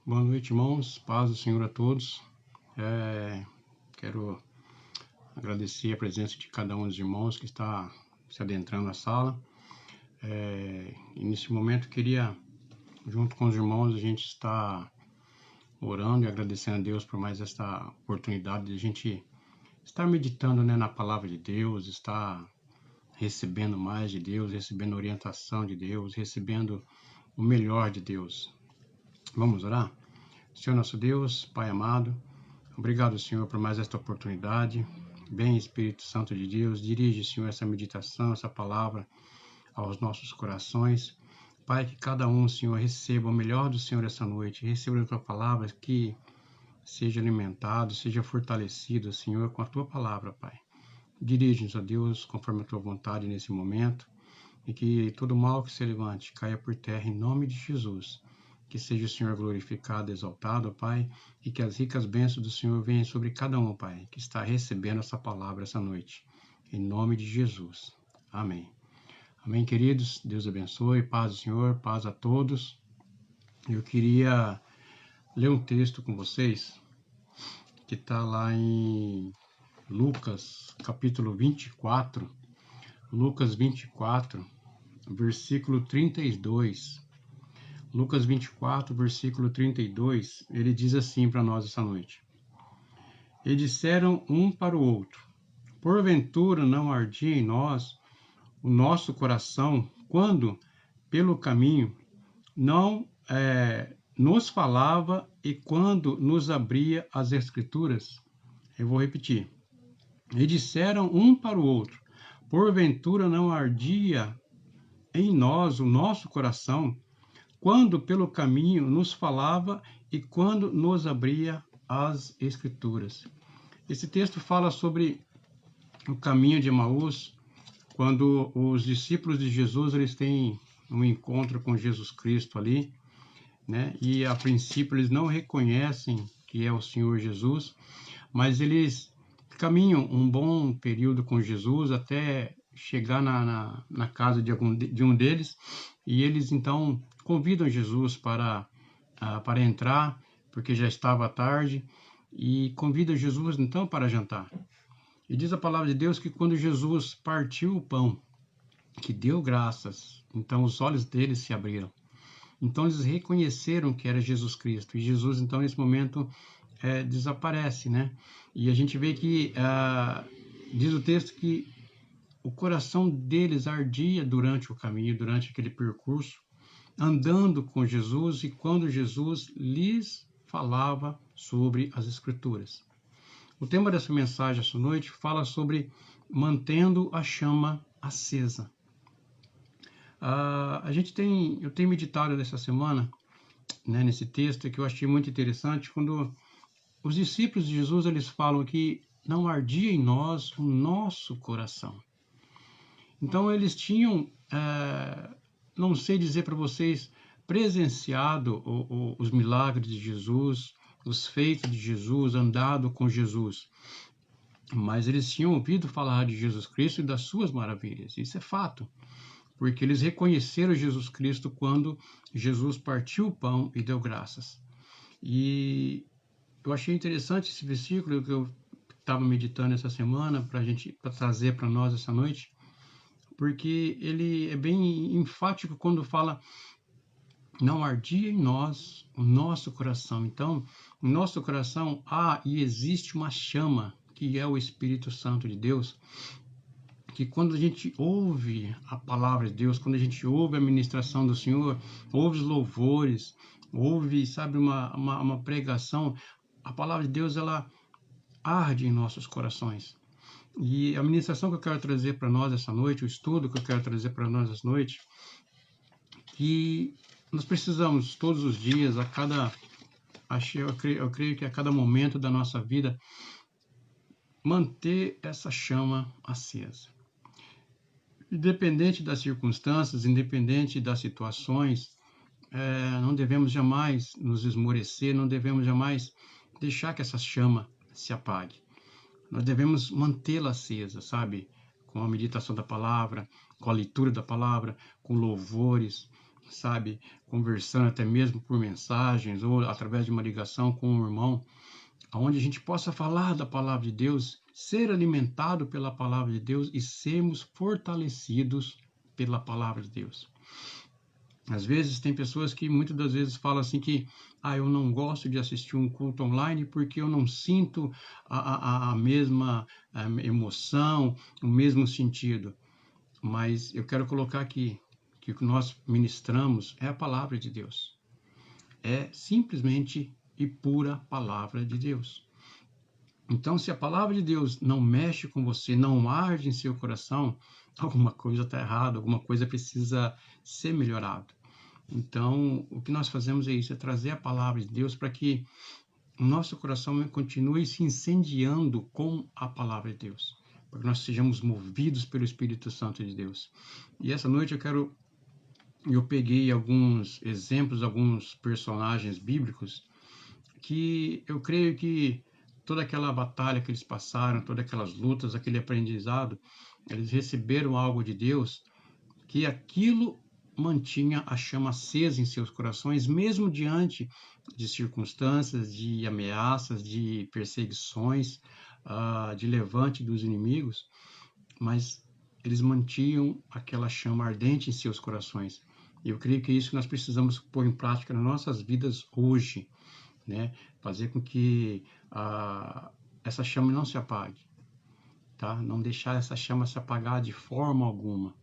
Boa noite, irmãos. Paz do Senhor a todos. Quero agradecer a presença de cada um dos irmãos que está se adentrando na sala. E nesse momento queria, junto com os irmãos, a gente estar orando e agradecendo a Deus por mais esta oportunidade de a gente estar meditando, na palavra de Deus, estar recebendo mais de Deus, recebendo orientação de Deus, recebendo o melhor de Deus. Vamos orar? Senhor nosso Deus, Pai amado, obrigado, Senhor, por mais esta oportunidade. Vem, Espírito Santo de Deus, dirige, Senhor, essa meditação, essa palavra aos nossos corações. Pai, que cada um, Senhor, receba o melhor do Senhor essa noite, receba a tua palavra, que seja alimentado, seja fortalecido, Senhor, com a tua palavra, Pai. Dirige-nos, ó Deus, conforme a tua vontade nesse momento, e que todo mal que se levante caia por terra em nome de Jesus. Que seja o Senhor glorificado, exaltado, Pai, e que as ricas bênçãos do Senhor venham sobre cada um, Pai, que está recebendo essa palavra essa noite. Em nome de Jesus. Amém. Amém, queridos. Deus abençoe. Paz do Senhor, paz a todos. Eu queria ler um texto com vocês, que está lá em Lucas, capítulo 24. Lucas 24, versículo 32. Lucas 24, versículo 32, ele diz assim para nós essa noite. E disseram um para o outro, porventura não ardia em nós o nosso coração, quando, pelo caminho, não nos falava e quando nos abria as Escrituras? Eu vou repetir. E disseram um para o outro, porventura não ardia em nós o nosso coração, quando pelo caminho nos falava e quando nos abria as Escrituras. Esse texto fala sobre o caminho de Emaús, quando os discípulos de Jesus eles têm um encontro com Jesus Cristo ali, e a princípio eles não reconhecem que é o Senhor Jesus, mas eles caminham um bom período com Jesus até chegar na casa de um deles, e eles então convidam Jesus para entrar, porque já estava tarde, e convidam Jesus então para jantar. E diz a palavra de Deus que quando Jesus partiu o pão, que deu graças, então os olhos deles se abriram. Então eles reconheceram que era Jesus Cristo, e Jesus então nesse momento desaparece, E a gente vê que diz o texto que o coração deles ardia durante o caminho, durante aquele percurso, andando com Jesus e quando Jesus lhes falava sobre as Escrituras. O tema dessa mensagem essa noite fala sobre mantendo a chama acesa. Eu tenho meditado nessa semana, nesse texto que eu achei muito interessante, quando os discípulos de Jesus eles falam que não ardia em nós o nosso coração. Então eles tinham, não sei dizer para vocês, presenciado os milagres de Jesus, os feitos de Jesus, andado com Jesus. Mas eles tinham ouvido falar de Jesus Cristo e das suas maravilhas. Isso é fato, porque eles reconheceram Jesus Cristo quando Jesus partiu o pão e deu graças. E eu achei interessante esse versículo que eu estava meditando essa semana para trazer para nós essa noite, porque ele é bem enfático quando fala não ardia em nós o nosso coração. Então, no nosso coração há e existe uma chama, que é o Espírito Santo de Deus, que quando a gente ouve a palavra de Deus, quando a gente ouve a ministração do Senhor, ouve os louvores, ouve, uma pregação, a palavra de Deus, ela arde em nossos corações. E a ministração que eu quero trazer para nós essa noite, o estudo que eu quero trazer para nós essa noite, que nós precisamos todos os dias, eu creio que a cada momento da nossa vida, manter essa chama acesa. Independente das circunstâncias, independente das situações, não devemos jamais nos esmorecer, não devemos jamais deixar que essa chama se apague. Nós devemos mantê-la acesa, com a meditação da palavra, com a leitura da palavra, com louvores, sabe, conversando até mesmo por mensagens ou através de uma ligação com um irmão, onde a gente possa falar da palavra de Deus, ser alimentado pela palavra de Deus e sermos fortalecidos pela palavra de Deus. Às vezes tem pessoas que muitas das vezes falam assim que eu não gosto de assistir um culto online porque eu não sinto a mesma emoção, o mesmo sentido. Mas eu quero colocar aqui que o que nós ministramos é a palavra de Deus. É simplesmente e pura palavra de Deus. Então, se a palavra de Deus não mexe com você, não arde em seu coração, alguma coisa está errada, alguma coisa precisa ser melhorada. Então, o que nós fazemos é isso, é trazer a palavra de Deus para que o nosso coração continue se incendiando com a palavra de Deus, para que nós sejamos movidos pelo Espírito Santo de Deus. E essa noite eu peguei alguns exemplos, alguns personagens bíblicos que eu creio que toda aquela batalha que eles passaram, todas aquelas lutas, aquele aprendizado, eles receberam algo de Deus, que aquilo mantinha a chama acesa em seus corações, mesmo diante de circunstâncias, de ameaças, de perseguições, de levante dos inimigos, mas eles mantinham aquela chama ardente em seus corações. E eu creio que é isso que nós precisamos pôr em prática nas nossas vidas hoje, né? Fazer com que essa chama não se apague, tá? Não deixar essa chama se apagar de forma alguma.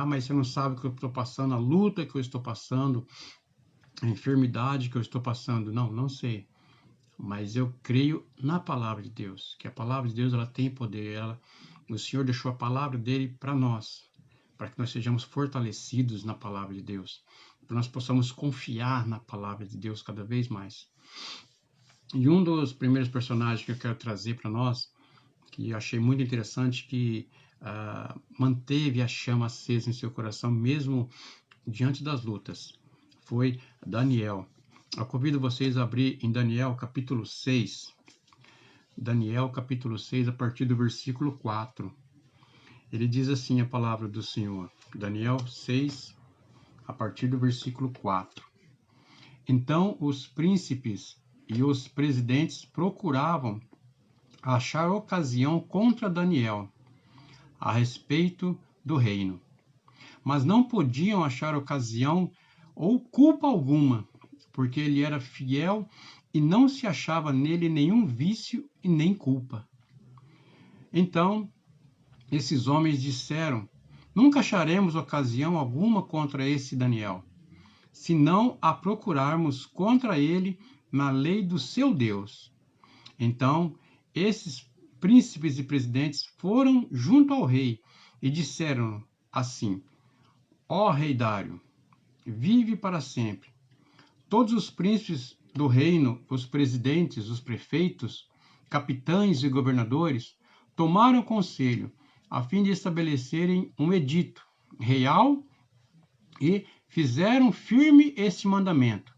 Mas você não sabe o que eu estou passando, a luta que eu estou passando, a enfermidade que eu estou passando. Não sei. Mas eu creio na palavra de Deus, que a palavra de Deus ela tem poder. O Senhor deixou a palavra dele para nós, para que nós sejamos fortalecidos na palavra de Deus, para que nós possamos confiar na palavra de Deus cada vez mais. E um dos primeiros personagens que eu quero trazer para nós, que eu achei muito interessante, que manteve a chama acesa em seu coração, mesmo diante das lutas, foi Daniel. Eu convido vocês a abrir em Daniel, capítulo 6. Daniel, capítulo 6, a partir do versículo 4. Ele diz assim a palavra do Senhor. Daniel 6, a partir do versículo 4. Então os príncipes e os presidentes procuravam achar ocasião contra Daniel a respeito do reino, mas não podiam achar ocasião ou culpa alguma, porque ele era fiel e não se achava nele nenhum vício e nem culpa. Então esses homens disseram: nunca acharemos ocasião alguma contra esse Daniel, se não a procurarmos contra ele na lei do seu Deus. Então esses príncipes e presidentes foram junto ao rei e disseram assim: ó rei Dário, vive para sempre. Todos os príncipes do reino, os presidentes, os prefeitos, capitães e governadores tomaram conselho a fim de estabelecerem um edito real e fizeram firme este mandamento,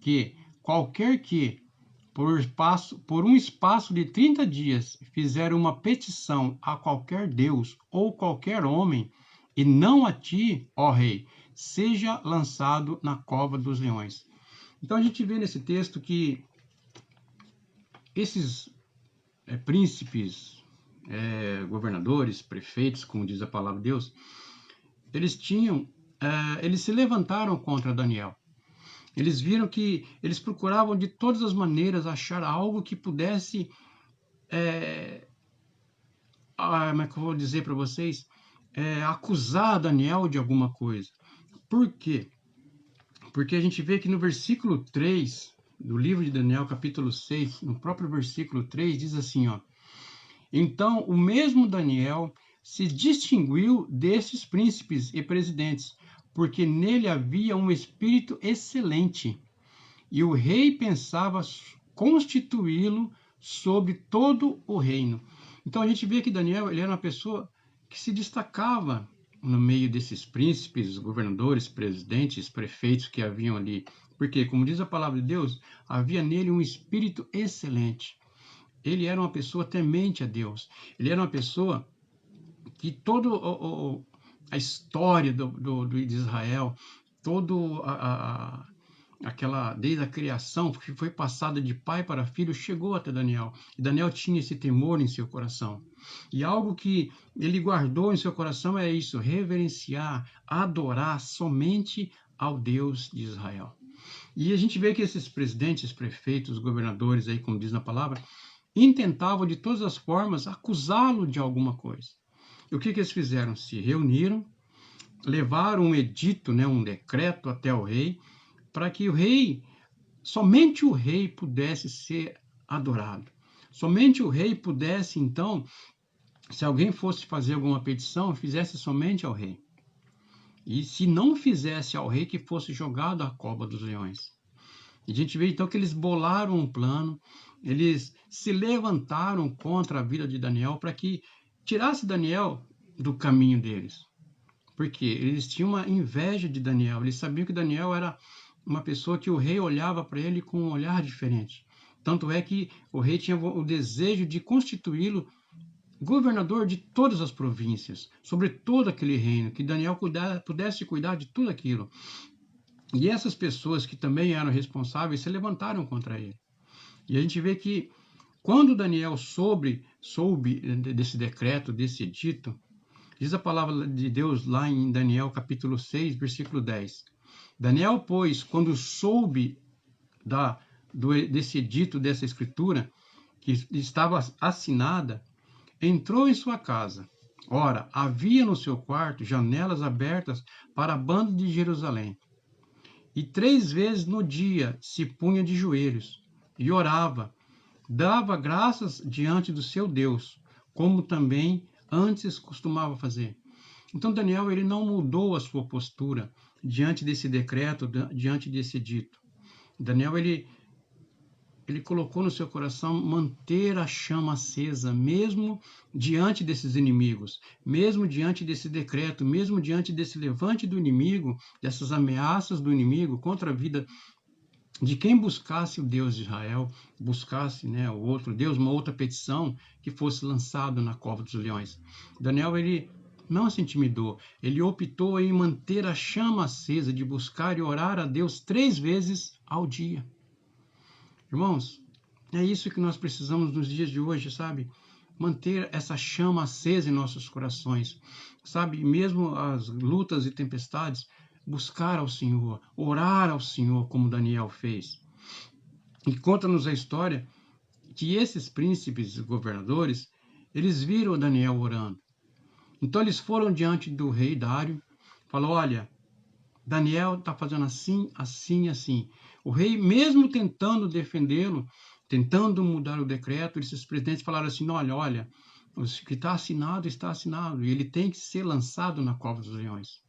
que qualquer que, por um espaço de 30 dias, fizer uma petição a qualquer Deus ou qualquer homem, e não a ti, ó rei, seja lançado na cova dos leões. Então a gente vê nesse texto que esses príncipes, governadores, prefeitos, como diz a palavra de Deus, eles se levantaram contra Daniel. Eles viram que eles procuravam de todas as maneiras achar algo que pudesse, como é que eu vou dizer para vocês, acusar Daniel de alguma coisa. Por quê? Porque a gente vê que no versículo 3 do livro de Daniel, capítulo 6, no próprio versículo 3, diz assim, ó: então o mesmo Daniel se distinguiu desses príncipes e presidentes, porque nele havia um espírito excelente, e o rei pensava constituí-lo sobre todo o reino. Então a gente vê que Daniel ele era uma pessoa que se destacava no meio desses príncipes, governadores, presidentes, prefeitos que haviam ali. Porque, como diz a palavra de Deus, havia nele um espírito excelente. Ele era uma pessoa temente a Deus. Ele era uma pessoa que toda a história de Israel, todo aquela, desde a criação, que foi passada de pai para filho, chegou até Daniel. E Daniel tinha esse temor em seu coração. E algo que ele guardou em seu coração é isso: reverenciar, adorar somente ao Deus de Israel. E a gente vê que esses presidentes, prefeitos, governadores, aí, como diz na palavra, intentavam de todas as formas acusá-lo de alguma coisa. E o que eles fizeram? Se reuniram, levaram um edito, né, um decreto até o rei, para que o rei, somente o rei pudesse ser adorado. Somente o rei pudesse, então, se alguém fosse fazer alguma petição, fizesse somente ao rei. E se não fizesse ao rei, que fosse jogado à cova dos leões. E a gente vê então que eles bolaram um plano, eles se levantaram contra a vida de Daniel para que tirasse Daniel do caminho deles. Porque eles tinham uma inveja de Daniel, eles sabiam que Daniel era uma pessoa que o rei olhava para ele com um olhar diferente. Tanto é que o rei tinha o desejo de constituí-lo governador de todas as províncias, sobre todo aquele reino, que Daniel pudesse cuidar de tudo aquilo. E essas pessoas que também eram responsáveis se levantaram contra ele. E a gente vê que quando Daniel soube desse decreto, desse edito, diz a palavra de Deus lá em Daniel capítulo 6, versículo 10. Daniel, pois, quando soube desse edito, dessa escritura, que estava assinada, entrou em sua casa. Ora, havia no seu quarto janelas abertas para a banda de Jerusalém. E 3 vezes no dia se punha de joelhos e orava, dava graças diante do seu Deus, como também antes costumava fazer. Então Daniel, ele não mudou a sua postura diante desse decreto, diante desse dito. Daniel, ele colocou no seu coração manter a chama acesa, mesmo diante desses inimigos, mesmo diante desse decreto, mesmo diante desse levante do inimigo, dessas ameaças do inimigo contra a vida de quem buscasse o Deus de Israel, buscasse, né, o outro Deus, uma outra petição que fosse lançado na cova dos leões. Daniel, ele não se intimidou, ele optou em manter a chama acesa, de buscar e orar a Deus 3 vezes ao dia. Irmãos, é isso que nós precisamos nos dias de hoje, sabe? Manter essa chama acesa em nossos corações, sabe? Mesmo as lutas e tempestades, buscar ao Senhor, orar ao Senhor, como Daniel fez. E conta-nos a história que esses príncipes e governadores, eles viram Daniel orando. Então eles foram diante do rei Dário, falou: olha, Daniel está fazendo assim, assim, assim. O rei, mesmo tentando defendê-lo, tentando mudar o decreto, esses presidentes falaram assim: olha, o que está assinado, e ele tem que ser lançado na cova dos leões.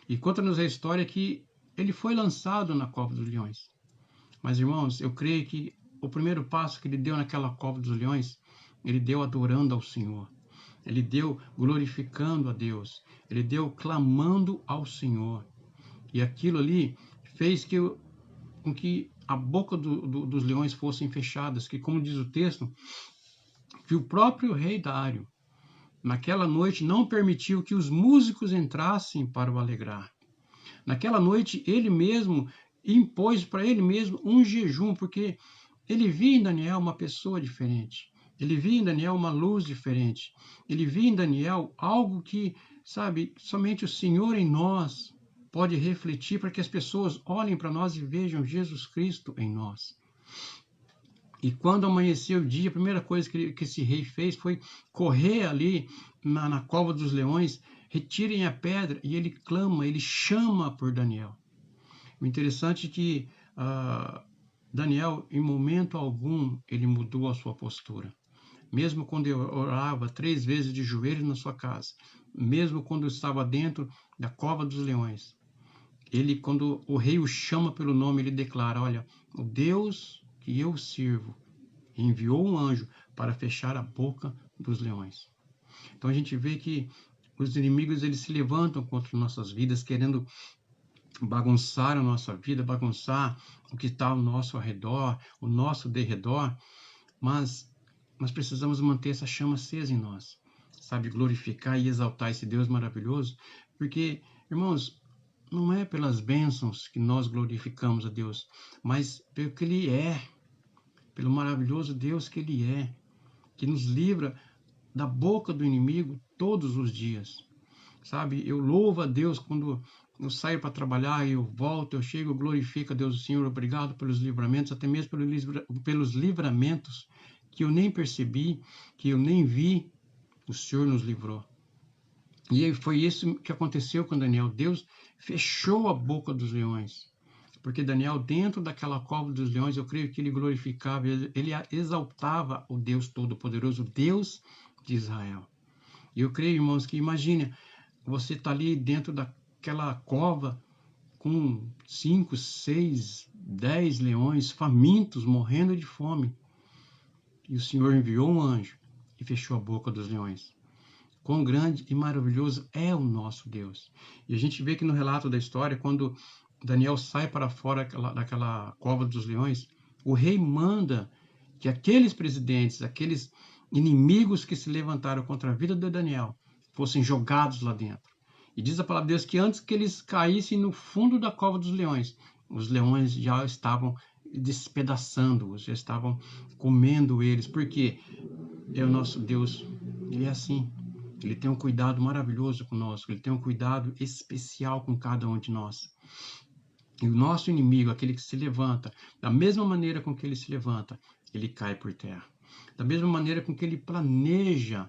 E conta-nos a história que ele foi lançado na cova dos leões. Mas, irmãos, eu creio que o primeiro passo que ele deu naquela cova dos leões, ele deu adorando ao Senhor. Ele deu glorificando a Deus. Ele deu clamando ao Senhor. E aquilo ali fez com que a boca dos leões fossem fechadas, que, como diz o texto, que o próprio rei Dário, naquela noite, não permitiu que os músicos entrassem para o alegrar. Naquela noite, ele mesmo impôs para ele mesmo um jejum, porque ele via em Daniel uma pessoa diferente. Ele via em Daniel uma luz diferente. Ele via em Daniel algo que, sabe, somente o Senhor em nós pode refletir para que as pessoas olhem para nós e vejam Jesus Cristo em nós. E quando amanheceu o dia, a primeira coisa que esse rei fez foi correr ali na cova dos leões, retirem a pedra, e ele clama, ele chama por Daniel. O interessante é que Daniel, em momento algum, ele mudou a sua postura. Mesmo quando ele orava 3 vezes de joelhos na sua casa, mesmo quando estava dentro da cova dos leões, ele, quando o rei o chama pelo nome, ele declara: olha, o Deus que eu sirvo enviou um anjo para fechar a boca dos leões. Então a gente vê que os inimigos, eles se levantam contra nossas vidas, querendo bagunçar a nossa vida, bagunçar o que está ao nosso redor, o nosso derredor, mas nós precisamos manter essa chama acesa em nós, sabe, glorificar e exaltar esse Deus maravilhoso, porque, irmãos, não é pelas bênçãos que nós glorificamos a Deus, mas pelo que Ele é, pelo maravilhoso Deus que Ele é, que nos livra da boca do inimigo todos os dias. Sabe, eu louvo a Deus quando eu saio para trabalhar, eu volto, eu chego, eu glorifico a Deus, Senhor, obrigado pelos livramentos, até mesmo pelos livramentos que eu nem percebi, que eu nem vi, o Senhor nos livrou. E foi isso que aconteceu com Daniel. Deus fechou a boca dos leões. Porque Daniel, dentro daquela cova dos leões, eu creio que ele glorificava, ele exaltava o Deus Todo-Poderoso, Deus de Israel. E eu creio, irmãos, que imagine, você está ali dentro daquela cova com 5, 6, 10 leões famintos, morrendo de fome. E o Senhor enviou um anjo e fechou a boca dos leões. Quão grande e maravilhoso é o nosso Deus. E a gente vê que no relato da história, quando Daniel sai para fora daquela cova dos leões, o rei manda que aqueles presidentes, aqueles inimigos que se levantaram contra a vida de Daniel, fossem jogados lá dentro. E diz a palavra de Deus que antes que eles caíssem no fundo da cova dos leões, os leões já estavam despedaçando-os, já estavam comendo eles, porque é o nosso Deus, ele é assim. Ele tem um cuidado maravilhoso conosco, ele tem um cuidado especial com cada um de nós. E o nosso inimigo, aquele que se levanta, da mesma maneira com que ele se levanta, ele cai por terra. Da mesma maneira com que ele planeja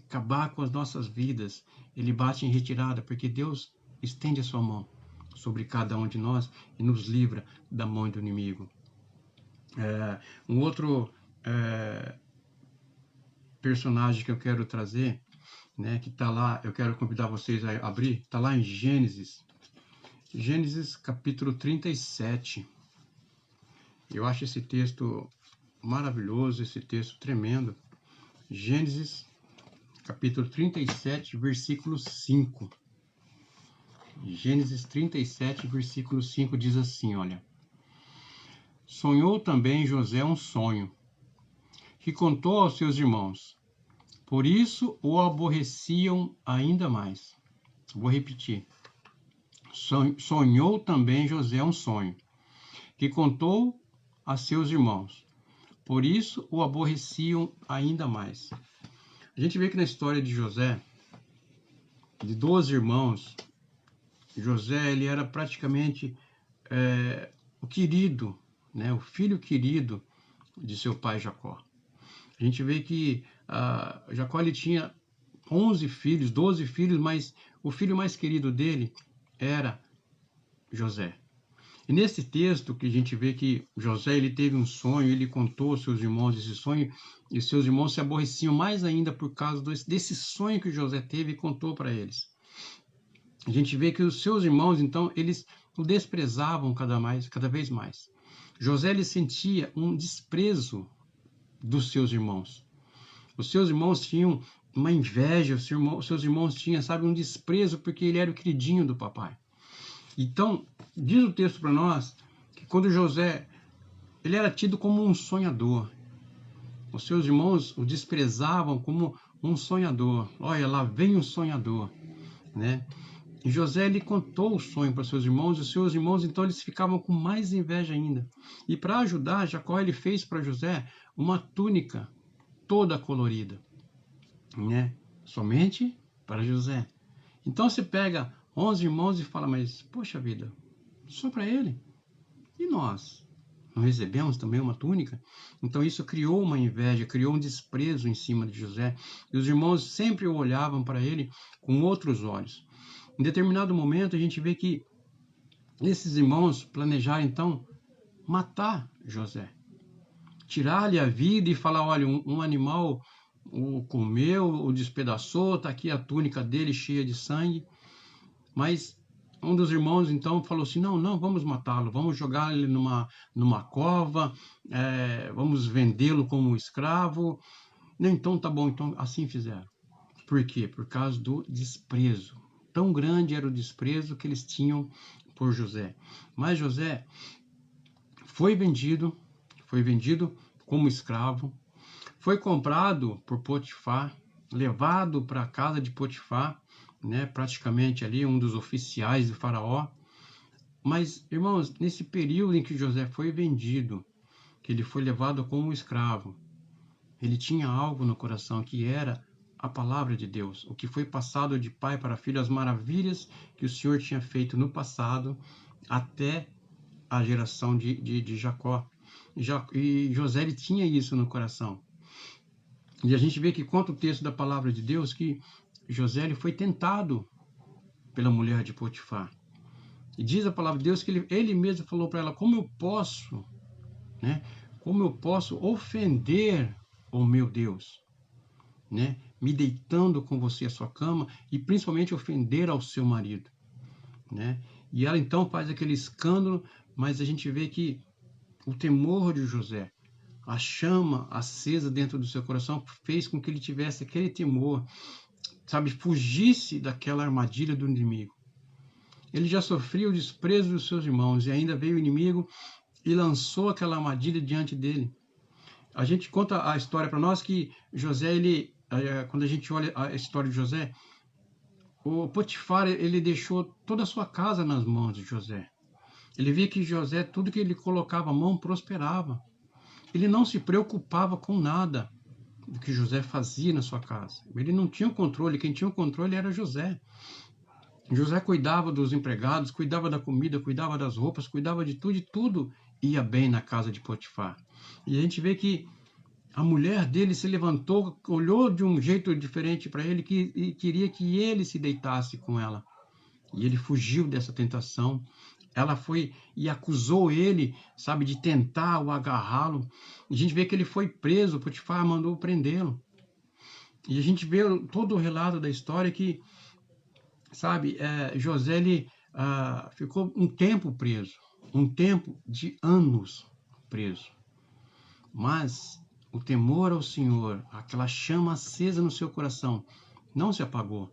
acabar com as nossas vidas, ele bate em retirada, porque Deus estende a sua mão sobre cada um de nós e nos livra da mão do inimigo. Um outro personagem que eu quero trazer, né, que está lá, eu quero convidar vocês a abrir, está lá em Gênesis capítulo 37. Eu acho esse texto maravilhoso, esse texto tremendo. Gênesis capítulo 37, versículo 5. Gênesis 37, versículo 5 diz assim, olha: sonhou também José um sonho, que contou aos seus irmãos. Por isso o aborreciam ainda mais. Vou repetir. Sonhou também José um sonho, que contou a seus irmãos. Por isso o aborreciam ainda mais. A gente vê que na história de José, de 12 irmãos, José ele era praticamente o querido, né, o filho querido de seu pai Jacó. A gente vê que Jacó ele tinha 11 filhos, 12 filhos, mas o filho mais querido dele era José. E nesse texto que a gente vê que José ele teve um sonho, ele contou aos seus irmãos esse sonho, e seus irmãos se aborreciam mais ainda por causa desse sonho que José teve e contou para eles. A gente vê que os seus irmãos, então, eles o desprezavam cada vez mais. José ele sentia um desprezo dos seus irmãos. Os seus irmãos tinham uma inveja, os seus irmãos tinham, sabe, um desprezo porque ele era o queridinho do papai. Então, diz o texto para nós que quando José, ele era tido como um sonhador. Os seus irmãos o desprezavam como um sonhador. Olha, lá vem um sonhador, né? E José, ele contou o sonho para seus irmãos, e os seus irmãos, então, eles ficavam com mais inveja ainda. E para ajudar, Jacó, ele fez para José uma túnica toda colorida, né? Somente para José. Então, você pega 11 irmãos e fala, mas, poxa vida, só para ele? E nós? Não recebemos também uma túnica? Então isso criou uma inveja, criou um desprezo em cima de José. E os irmãos sempre o olhavam para ele com outros olhos. Em determinado momento a gente vê que esses irmãos planejaram então matar José. Tirar-lhe a vida e falar, olha, um animal o comeu, o despedaçou, está aqui a túnica dele cheia de sangue. Mas um dos irmãos, então, falou assim, não, vamos matá-lo, vamos jogar ele numa cova, vamos vendê-lo como escravo. Então, tá bom, então assim fizeram. Por quê? Por causa do desprezo. Tão grande era o desprezo que eles tinham por José. Mas José foi vendido como escravo, foi comprado por Potifar, levado para a casa de Potifar, né, praticamente ali um dos oficiais do faraó. Mas, irmãos, nesse período em que José foi vendido, que ele foi levado como escravo, ele tinha algo no coração que era a palavra de Deus, o que foi passado de pai para filho, as maravilhas que o Senhor tinha feito no passado até a geração de Jacó. E José ele tinha isso no coração. E a gente vê que conta o texto da palavra de Deus que José ele foi tentado pela mulher de Potifar. E diz a palavra de Deus que ele mesmo falou para ela, como eu posso, né? Como eu posso ofender o meu Deus, né? Me deitando com você à sua cama e principalmente ofender ao seu marido, né? E ela então faz aquele escândalo, mas a gente vê que o temor de José, a chama acesa dentro do seu coração fez com que ele tivesse aquele temor, sabe, fugisse daquela armadilha do inimigo. Ele já sofria o desprezo dos seus irmãos e ainda veio o inimigo e lançou aquela armadilha diante dele. A gente conta a história para nós que José, quando a gente olha a história de José, o Potifar, ele deixou toda a sua casa nas mãos de José. Ele via que José, tudo que ele colocava a mão, prosperava. Ele não se preocupava com nada do que José fazia na sua casa. Ele não tinha o controle, quem tinha o controle era José. José cuidava dos empregados, cuidava da comida, cuidava das roupas, cuidava de tudo ia bem na casa de Potifar. E a gente vê que a mulher dele se levantou, olhou de um jeito diferente para ele e queria que ele se deitasse com ela. E ele fugiu dessa tentação. Ela foi e acusou ele, sabe, de tentar o agarrá-lo. A gente vê que ele foi preso, Potifar mandou prendê-lo. E a gente vê todo o relato da história que, sabe, José ele, ficou um tempo preso, um tempo de anos preso. Mas o temor ao Senhor, aquela chama acesa no seu coração, não se apagou.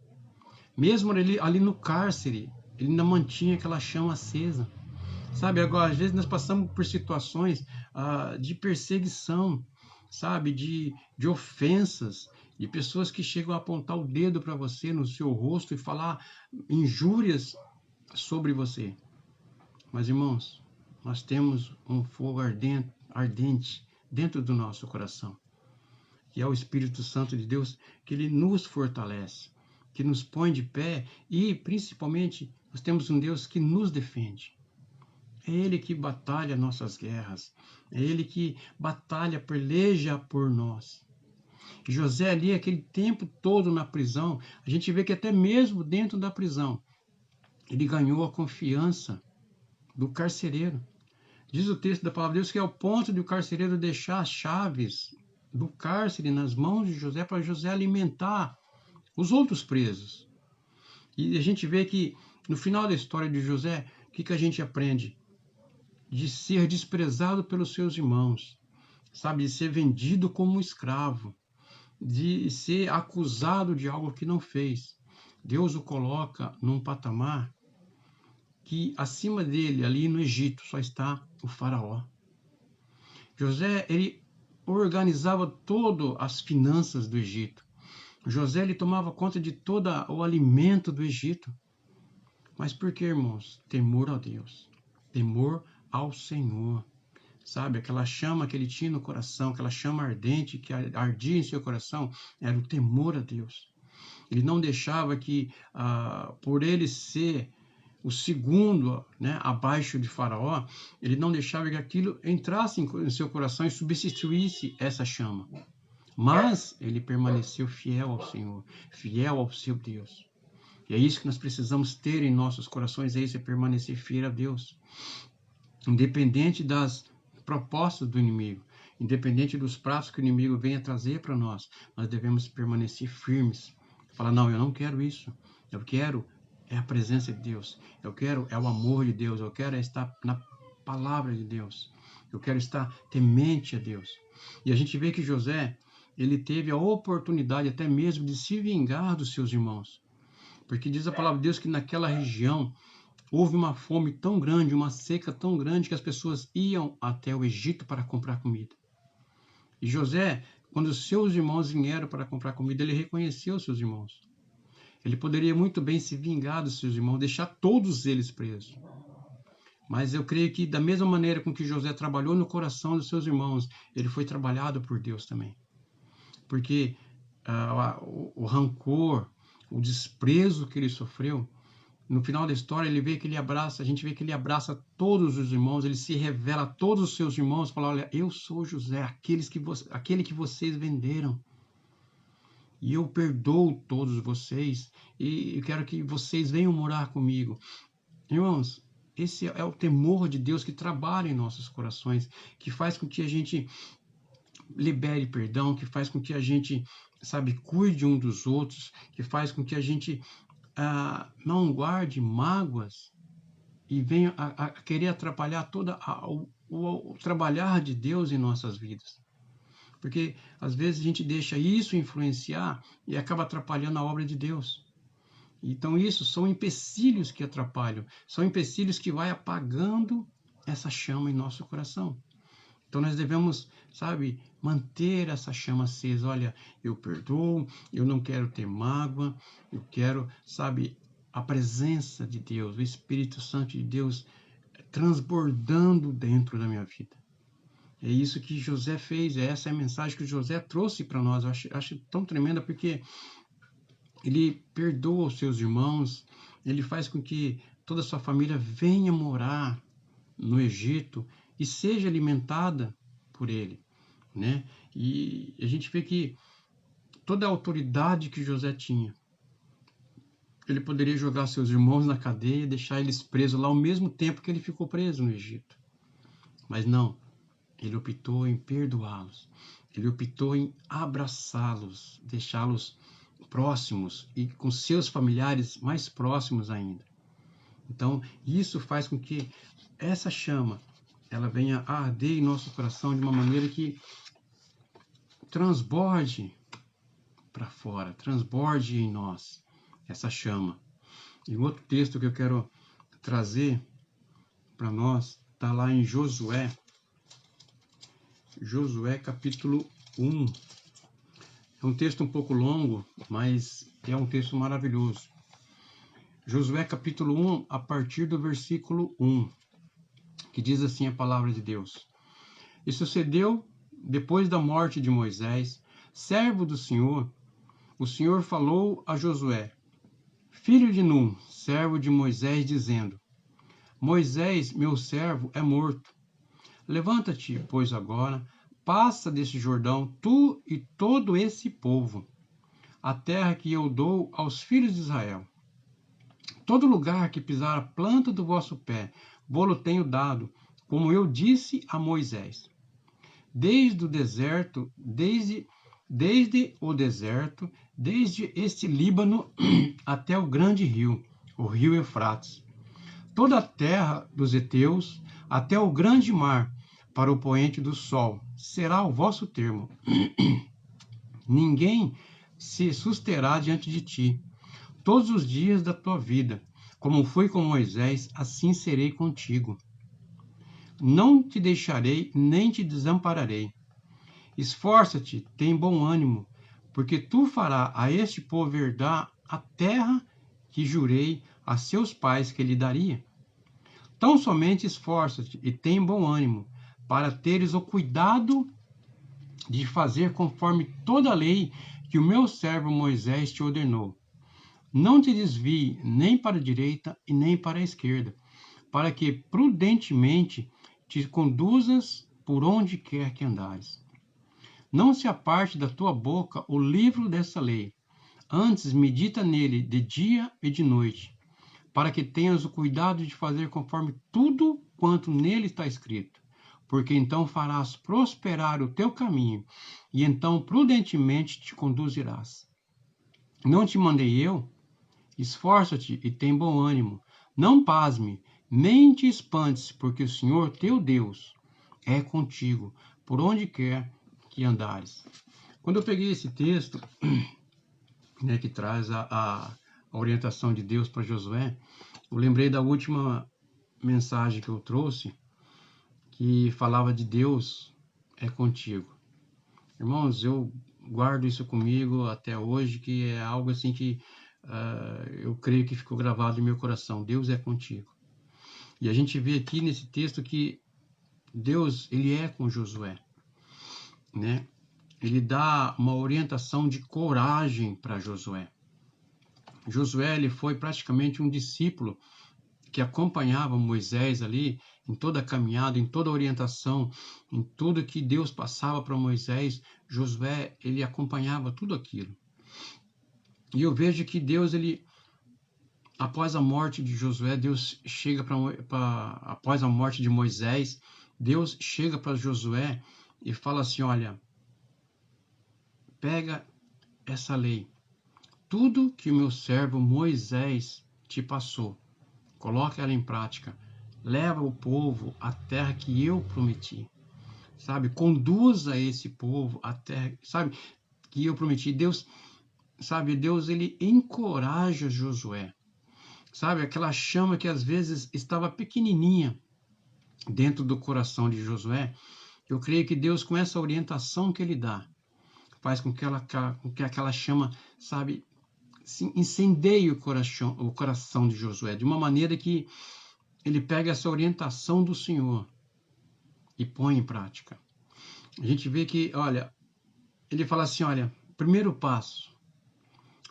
Mesmo ali no cárcere, ele ainda mantinha aquela chama acesa. Sabe, agora, às vezes nós passamos por situações de perseguição, sabe, de ofensas, de pessoas que chegam a apontar o dedo para você no seu rosto e falar injúrias sobre você. Mas, irmãos, nós temos um fogo ardente dentro do nosso coração, que é o Espírito Santo de Deus, que ele nos fortalece, que nos põe de pé e, principalmente, nós temos um Deus que nos defende. É Ele que batalha nossas guerras, é Ele que batalha, peleja por nós. E José ali, aquele tempo todo na prisão, a gente vê que até mesmo dentro da prisão, ele ganhou a confiança do carcereiro. Diz o texto da palavra de Deus que é ao ponto de o carcereiro deixar as chaves do cárcere nas mãos de José para José alimentar os outros presos. E a gente vê que no final da história de José, o que a gente aprende? De ser desprezado pelos seus irmãos, sabe? De ser vendido como escravo, de ser acusado de algo que não fez. Deus o coloca num patamar que acima dele, ali no Egito, só está o faraó. José, ele organizava todas as finanças do Egito. José, ele tomava conta de todo o alimento do Egito. Mas por que, irmãos? Temor a Deus, temor ao Senhor. Sabe, aquela chama que ele tinha no coração, aquela chama ardente que ardia em seu coração, era o temor a Deus. Ele não deixava que, por ele ser o segundo, né, abaixo de Faraó, ele não deixava que aquilo entrasse em seu coração e substituísse essa chama. Mas ele permaneceu fiel ao Senhor, fiel ao seu Deus. E é isso que nós precisamos ter em nossos corações, é isso, é permanecer fiel a Deus. Independente das propostas do inimigo, independente dos pratos que o inimigo venha trazer para nós, nós devemos permanecer firmes. Falar, não, eu não quero isso, eu quero é a presença de Deus, eu quero é o amor de Deus, eu quero é estar na palavra de Deus, eu quero estar temente a Deus. E a gente vê que José, ele teve a oportunidade até mesmo de se vingar dos seus irmãos, porque diz a palavra de Deus que naquela região houve uma fome tão grande, uma seca tão grande, que as pessoas iam até o Egito para comprar comida. E José, quando os seus irmãos vieram para comprar comida, ele reconheceu os seus irmãos. Ele poderia muito bem se vingar dos seus irmãos, deixar todos eles presos. Mas eu creio que da mesma maneira com que José trabalhou no coração dos seus irmãos, ele foi trabalhado por Deus também. Porque o rancor, o desprezo que ele sofreu, no final da história a gente vê que ele abraça todos os irmãos, ele se revela a todos os seus irmãos, fala: olha, eu sou José, aquele que vocês venderam. E eu perdoo todos vocês, e eu quero que vocês venham morar comigo. Irmãos, esse é o temor de Deus que trabalha em nossos corações, que faz com que a gente libere perdão, que faz com que a gente, cuide um dos outros, que faz com que a gente não guarde mágoas e venha a querer atrapalhar o trabalhar de Deus em nossas vidas. Porque às vezes a gente deixa isso influenciar e acaba atrapalhando a obra de Deus. Então isso são empecilhos que atrapalham, são empecilhos que vai apagando essa chama em nosso coração. Então nós devemos, manter essa chama acesa. Olha, eu perdoo, eu não quero ter mágoa, eu quero, a presença de Deus, o Espírito Santo de Deus transbordando dentro da minha vida. É isso que José fez, essa é a mensagem que José trouxe para nós. Eu acho tão tremenda, porque ele perdoa os seus irmãos, ele faz com que toda a sua família venha morar no Egito e seja alimentada por ele, né? E a gente vê que toda a autoridade que José tinha, ele poderia jogar seus irmãos na cadeia e deixar eles presos lá ao mesmo tempo que ele ficou preso no Egito. Mas não, ele optou em perdoá-los, ele optou em abraçá-los, deixá-los próximos e com seus familiares mais próximos ainda. Então, isso faz com que essa chama ela venha a arder em nosso coração de uma maneira que transborde para fora, transborde em nós essa chama. E o outro texto que eu quero trazer para nós está lá em Josué capítulo 1. É um texto um pouco longo, mas é um texto maravilhoso. Josué capítulo 1, a partir do versículo 1, que diz assim a palavra de Deus. E sucedeu, depois da morte de Moisés, servo do Senhor, o Senhor falou a Josué, filho de Num, servo de Moisés, dizendo, Moisés, meu servo, é morto. Levanta-te, pois agora, passa desse Jordão, tu e todo esse povo, a terra que eu dou aos filhos de Israel. Todo lugar que pisar a planta do vosso pé, vou-lo tenho dado, como eu disse a Moisés. Desde o deserto, desde este Líbano até o grande rio, o rio Eufrates. Toda a terra dos heteus, até o grande mar, para o poente do sol, será o vosso termo. Ninguém se susterá diante de ti, todos os dias da tua vida. Como fui com Moisés, assim serei contigo. Não te deixarei, nem te desampararei. Esforça-te, tem bom ânimo, porque tu farás a este povo herdar a terra que jurei a seus pais que lhe daria. Tão somente esforça-te e tem bom ânimo, para teres o cuidado de fazer conforme toda a lei que o meu servo Moisés te ordenou. Não te desvie nem para a direita e nem para a esquerda, para que prudentemente te conduzas por onde quer que andares. Não se aparte da tua boca o livro dessa lei, antes medita nele de dia e de noite, para que tenhas o cuidado de fazer conforme tudo quanto nele está escrito, porque então farás prosperar o teu caminho, e então prudentemente te conduzirás. Não te mandei eu? Esforça-te e tem bom ânimo. Não pasme, nem te espantes, porque o Senhor teu Deus é contigo, por onde quer que andares. Quando eu peguei esse texto, que traz a orientação de Deus para Josué, eu lembrei da última mensagem que eu trouxe, que falava de Deus é contigo. Irmãos, eu guardo isso comigo até hoje, que é algo assim que eu creio que ficou gravado em meu coração: Deus é contigo. E a gente vê aqui nesse texto que Deus, ele é com Josué, né? Ele dá uma orientação de coragem para Josué. Josué, ele foi praticamente um discípulo que acompanhava Moisés ali em toda a caminhada, em toda a orientação, em tudo que Deus passava para Moisés. Josué, ele acompanhava tudo aquilo. E eu vejo que Deus, ele, após a morte de Josué, Deus chega após a morte de Moisés, Deus chega para Josué e fala assim: olha, pega essa lei, tudo que o meu servo Moisés te passou, coloca ela em prática, leva o povo à terra que eu prometi, sabe? Conduza esse povo à terra, sabe, que eu prometi. Deus, sabe, Deus, ele encoraja Josué, sabe? Aquela chama que às vezes estava pequenininha dentro do coração de Josué, eu creio que Deus, com essa orientação que ele dá, faz com que aquela chama, sabe, incendeie o coração de Josué, de uma maneira que ele pega essa orientação do Senhor e põe em prática. A gente vê que, olha, ele fala assim: olha, primeiro passo,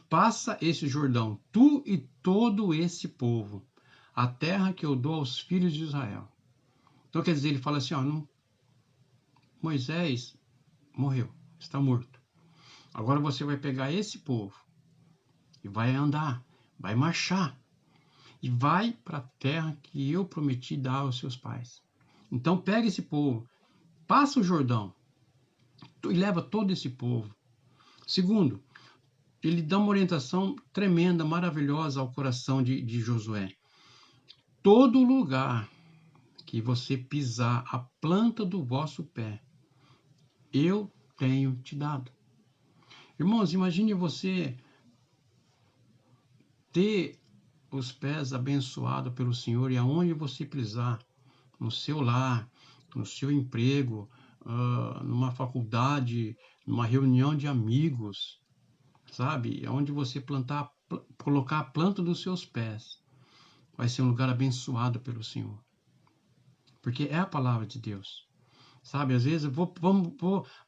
passa esse Jordão, tu e todo esse povo, a terra que eu dou aos filhos de Israel. Então, quer dizer, ele fala assim: ó, Moisés morreu, está morto. Agora você vai pegar esse povo e vai andar, vai marchar e vai para a terra que eu prometi dar aos seus pais. Então pega esse povo, passa o Jordão e leva todo esse povo. Segundo, ele dá uma orientação tremenda, maravilhosa ao coração de Josué. Todo lugar que você pisar a planta do vosso pé, eu tenho te dado. Irmãos, imagine você ter os pés abençoados pelo Senhor, e aonde você pisar, no seu lar, no seu emprego, numa faculdade, numa reunião de amigos, sabe? Onde você colocar a planta dos seus pés, vai ser um lugar abençoado pelo Senhor. Porque é a palavra de Deus. Sabe, às vezes vamos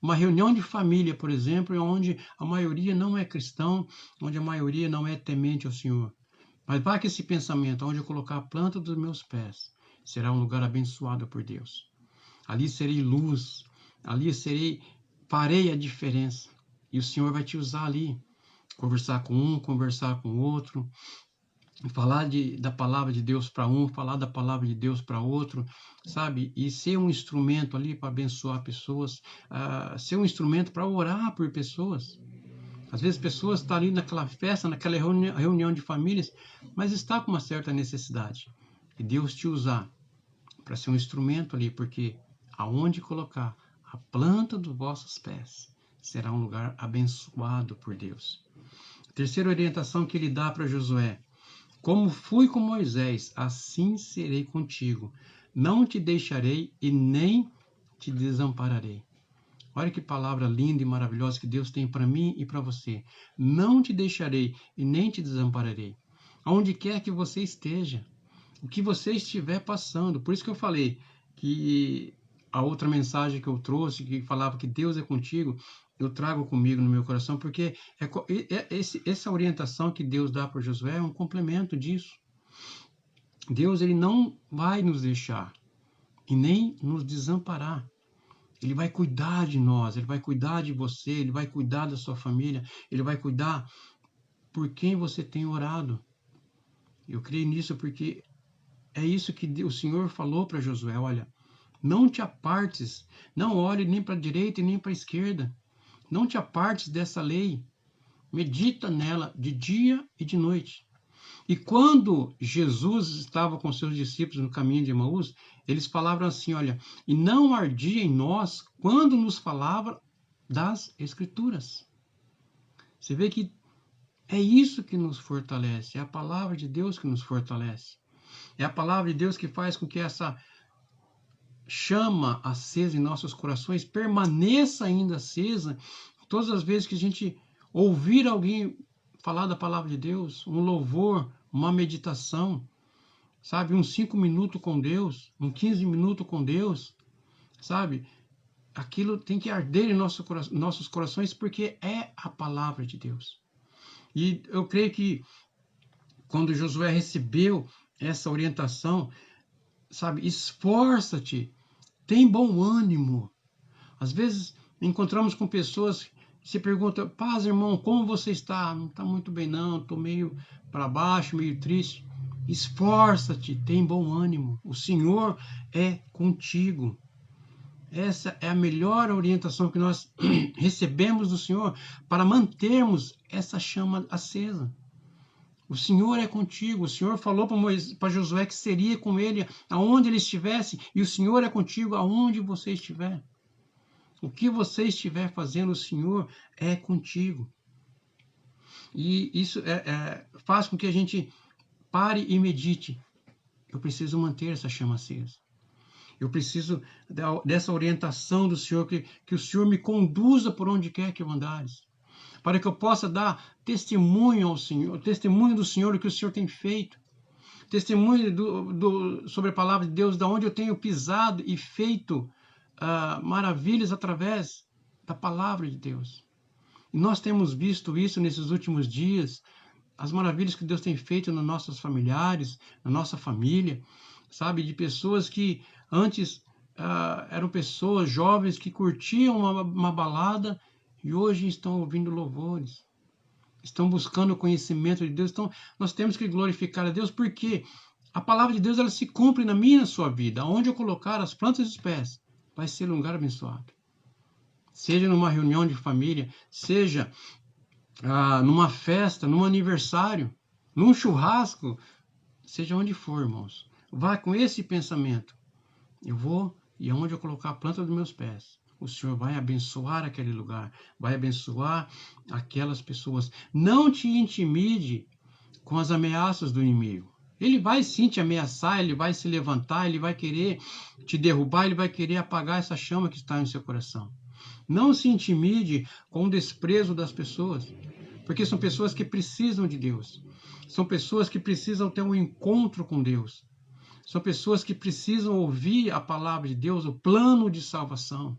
uma reunião de família, por exemplo, onde a maioria não é cristão, onde a maioria não é temente ao Senhor. Mas vai que esse pensamento, onde eu colocar a planta dos meus pés, será um lugar abençoado por Deus. Ali serei luz, ali farei a diferença. E o Senhor vai te usar ali, conversar com um, conversar com o outro, falar da palavra de Deus para um, falar da palavra de Deus para outro, sabe? E ser um instrumento ali para abençoar pessoas, ser um instrumento para orar por pessoas. Às vezes pessoas estão ali naquela festa, naquela reunião de famílias, mas está com uma certa necessidade. E Deus te usar para ser um instrumento ali, porque aonde colocar a planta dos vossos pés, será um lugar abençoado por Deus. A terceira orientação que ele dá para Josué: como fui com Moisés, assim serei contigo. Não te deixarei e nem te desampararei. Olha que palavra linda e maravilhosa que Deus tem para mim e para você. Não te deixarei e nem te desampararei. Aonde quer que você esteja, o que você estiver passando. Por isso que eu falei que a outra mensagem que eu trouxe, que falava que Deus é contigo, eu trago comigo no meu coração, porque essa orientação que Deus dá para Josué é um complemento disso. Deus, ele não vai nos deixar e nem nos desamparar. Ele vai cuidar de nós, ele vai cuidar de você, ele vai cuidar da sua família, ele vai cuidar por quem você tem orado. Eu creio nisso porque é isso que o Senhor falou para Josué: olha, não te apartes, não olhe nem para a direita e nem para a esquerda. Não te apartes dessa lei. Medita nela de dia e de noite. E quando Jesus estava com seus discípulos no caminho de Emaús, eles falavam assim: olha, e não ardia em nós quando nos falava das Escrituras. Você vê que é isso que nos fortalece, é a palavra de Deus que nos fortalece. É a palavra de Deus que faz com que essa chama acesa em nossos corações permaneça ainda acesa todas as vezes que a gente ouvir alguém falar da palavra de Deus, um louvor, uma meditação, sabe? Uns 5 minutos com Deus, uns 15 minutos com Deus, sabe? Aquilo tem que arder em nossos corações, porque é a palavra de Deus. E eu creio que quando Josué recebeu essa orientação, sabe? Esforça-te, tem bom ânimo. Às vezes encontramos com pessoas que se perguntam: paz, irmão, como você está? Não está muito bem não, estou meio para baixo, meio triste. Esforça-te, tem bom ânimo. O Senhor é contigo. Essa é a melhor orientação que nós recebemos do Senhor para mantermos essa chama acesa. O Senhor é contigo. O Senhor falou para Josué que seria com ele aonde ele estivesse, e o Senhor é contigo aonde você estiver. O que você estiver fazendo, o Senhor é contigo. E isso faz com que a gente pare e medite. Eu preciso manter essa chama acesa. Eu preciso dessa orientação do Senhor, que o Senhor me conduza por onde quer que eu andares, para que eu possa dar testemunho ao Senhor, testemunho do Senhor, do que o Senhor tem feito, testemunho sobre a palavra de Deus, da onde eu tenho pisado e feito maravilhas através da palavra de Deus. E nós temos visto isso nesses últimos dias, as maravilhas que Deus tem feito nos nossos familiares, na nossa família, sabe, de pessoas que antes eram pessoas jovens que curtiam uma balada e hoje estão ouvindo louvores, estão buscando o conhecimento de Deus. Então, nós temos que glorificar a Deus, porque a palavra de Deus ela se cumpre na minha e na sua vida. Onde eu colocar as plantas dos pés, vai ser um lugar abençoado. Seja numa reunião de família, seja numa festa, num aniversário, num churrasco, seja onde for, irmãos. Vá com esse pensamento. Eu vou e aonde eu colocar a planta dos meus pés, o Senhor vai abençoar aquele lugar, vai abençoar aquelas pessoas. Não te intimide com as ameaças do inimigo. Ele vai sim te ameaçar, ele vai se levantar, ele vai querer te derrubar, ele vai querer apagar essa chama que está no seu coração. Não se intimide com o desprezo das pessoas, porque são pessoas que precisam de Deus. São pessoas que precisam ter um encontro com Deus. São pessoas que precisam ouvir a palavra de Deus, o plano de salvação.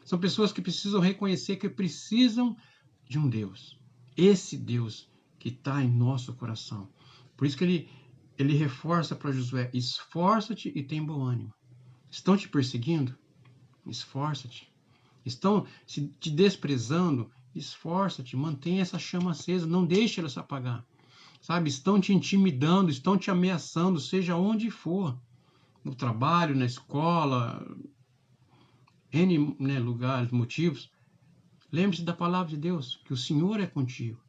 São pessoas que precisam reconhecer que precisam de um Deus. Esse Deus que está em nosso coração. Por isso que ele reforça para Josué: esforça-te e tem bom ânimo. Estão te perseguindo? Esforça-te. Estão te desprezando? Esforça-te, mantenha essa chama acesa, não deixe ela se apagar. Sabe, estão te intimidando, estão te ameaçando, seja onde for, no trabalho, na escola, N lugares, motivos. Lembre-se da palavra de Deus, que o Senhor é contigo.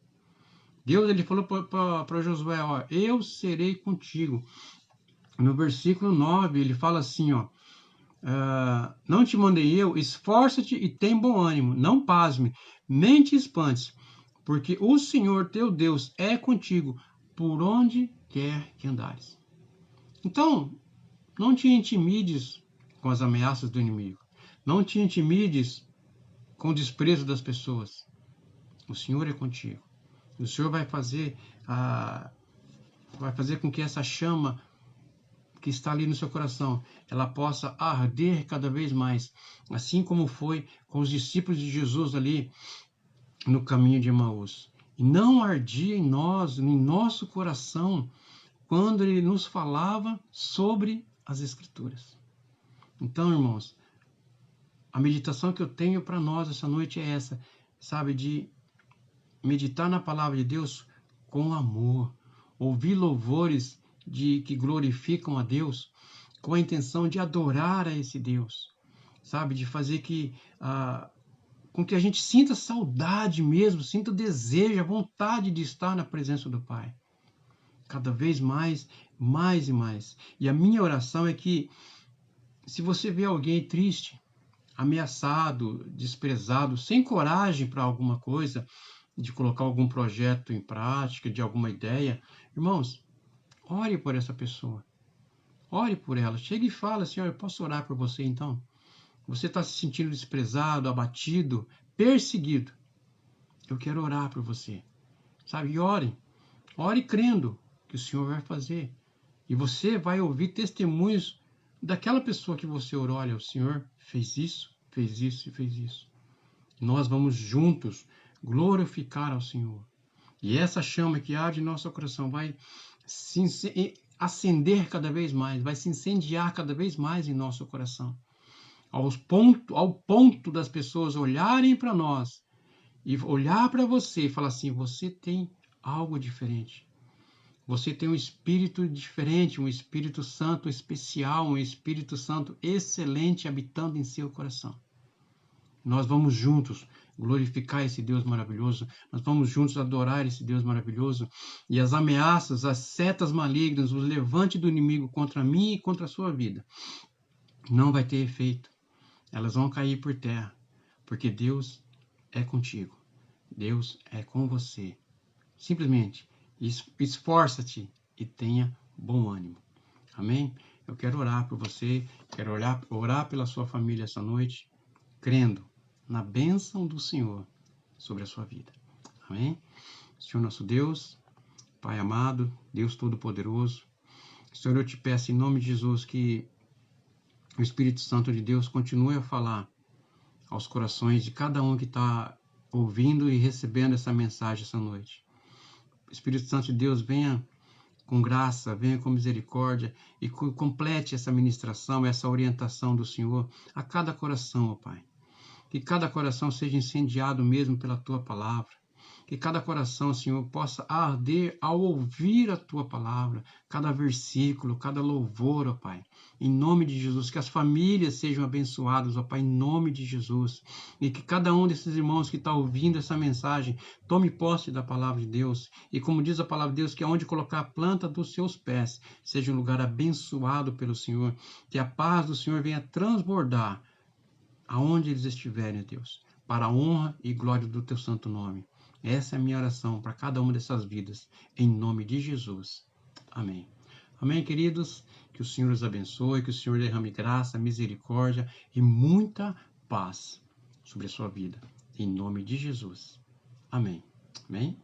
Deus ele falou para Josué: ó, eu serei contigo. No versículo 9, ele fala assim, ó, não te mandei eu, esforça-te e tem bom ânimo, não pasme, nem te espantes, porque o Senhor teu Deus é contigo por onde quer que andares. Então, não te intimides com as ameaças do inimigo. Não te intimides com o desprezo das pessoas. O Senhor é contigo. O Senhor vai fazer com que essa chama que está ali no seu coração, ela possa arder cada vez mais, assim como foi com os discípulos de Jesus ali no caminho de Emaús. E não ardia em nós, em nosso coração, quando ele nos falava sobre as Escrituras. Então, irmãos, a meditação que eu tenho para nós essa noite é essa, sabe, de meditar na palavra de Deus com amor, ouvir louvores que glorificam a Deus, com a intenção de adorar a esse Deus, sabe, de fazer com que a gente sinta saudade mesmo, sinta o desejo, a vontade de estar na presença do Pai. Cada vez mais, mais e mais. E a minha oração é que, se você vê alguém triste, ameaçado, desprezado, sem coragem para alguma coisa, de colocar algum projeto em prática, de alguma ideia, irmãos, ore por essa pessoa. Ore por ela. Chegue e fala assim: eu posso orar por você então? Você está se sentindo desprezado, abatido, perseguido. Eu quero orar por você. sabe? E ore. Ore crendo que o Senhor vai fazer. E você vai ouvir testemunhos daquela pessoa que você orou. Olha, o Senhor fez isso e fez isso. Nós vamos juntos glorificar ao Senhor. E essa chama que arde em nosso coração vai se acender cada vez mais, vai se incendiar cada vez mais em nosso coração. Ao ponto das pessoas olharem para nós e olhar para você e falar assim, você tem algo diferente. Você tem um espírito diferente, um Espírito Santo especial, um Espírito Santo excelente habitando em seu coração. Nós vamos juntos glorificar esse Deus maravilhoso, nós vamos juntos adorar esse Deus maravilhoso, e as ameaças, as setas malignas, o levante do inimigo contra mim e contra a sua vida, não vai ter efeito. Elas vão cair por terra, porque Deus é contigo, Deus é com você. Simplesmente esforça-te e tenha bom ânimo. Amém? Eu quero orar por você, quero orar pela sua família essa noite, crendo na bênção do Senhor sobre a sua vida. Amém? Senhor nosso Deus, Pai amado, Deus Todo-Poderoso, Senhor, eu te peço em nome de Jesus que o Espírito Santo de Deus continue a falar aos corações de cada um que está ouvindo e recebendo essa mensagem essa noite. O Espírito Santo de Deus venha com graça, venha com misericórdia e complete essa ministração, essa orientação do Senhor a cada coração, ó Pai. Que cada coração seja incendiado mesmo pela Tua palavra. Que cada coração, Senhor, possa arder ao ouvir a Tua palavra, cada versículo, cada louvor, ó Pai. Em nome de Jesus, que as famílias sejam abençoadas, ó Pai, em nome de Jesus. E que cada um desses irmãos que está ouvindo essa mensagem tome posse da palavra de Deus. E como diz a palavra de Deus, que aonde colocar a planta dos seus pés, seja um lugar abençoado pelo Senhor. Que a paz do Senhor venha transbordar aonde eles estiverem, Deus, para a honra e glória do Teu santo nome. Essa é a minha oração para cada uma dessas vidas, em nome de Jesus. Amém. Amém, queridos? Que o Senhor os abençoe, que o Senhor derrame graça, misericórdia e muita paz sobre a sua vida, em nome de Jesus. Amém. Amém.